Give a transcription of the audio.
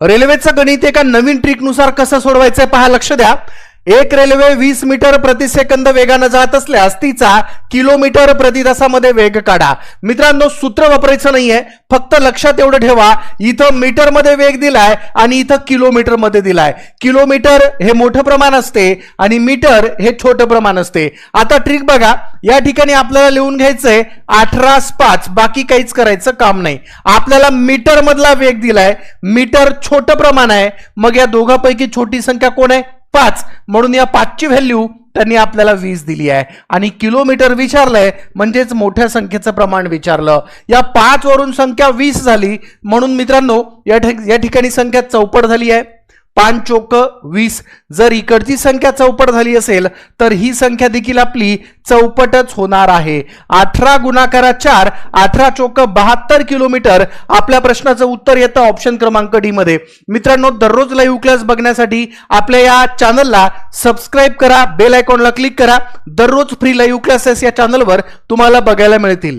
रेल्वेचं गणित एका नवीन ट्रिकनुसार कसं सोडवायचं पहा, लक्ष द्या. एक रेल्वे 20 मीटर प्रति सेकंद वेगाने जात असल्यास तिचा किलोमीटर प्रति तासामध्ये वेग काढा. मित्रांनो, सूत्र वापरायचं नाहीये, फक्त लक्षात एवढं ठेवा, इथं मीटर मध्ये वेग दिलाय आणि इथं किलोमीटर मध्ये दिलाय. किलोमीटर हे मोठं प्रमाण असते आणि मीटर हे छोटं प्रमाण असते. आता ट्रिक बघा, या ठिकाणी आपल्याला लिहून घ्यायचंय 18/5, बाकी काहीच करायचं काम नाही. आपल्याला मीटर मधला वेग दिलाय, मीटर छोटं प्रमाण आहे, मग या दोघांपैकी छोटी संख्या कोण आहे? 5. म्हणून या 5 ची व्हॅल्यू त्यांनी आपल्याला 20 दिली आहे. आणि किलोमीटर विचारलंय म्हणजेच मोठ्या संख्येचं प्रमाण विचारलं. या 5 वरून संख्या 20 झाली, म्हणून मित्रांनो या ठिकाणी संख्या चौपट झाली आहे. 5 चोक 20. जर इकडची संख्या चौपट झाली असेल तर ही संख्या देखील आपली चौपटच होणार आहे. 18 गुणाकारा 4, 18 चोक 72 किलोमीटर आपल्या प्रश्नाचं उत्तर येतं ऑप्शन क्रमांक डी मध्ये. मित्रांनो, दररोज लाईव्ह क्लास बघण्यासाठी आपल्या या चॅनलला सबस्क्राईब करा, बेल आयकॉनला क्लिक करा. दररोज फ्री लाईव्ह क्लासेस या चॅनलवर तुम्हाला बघायला मिळतील.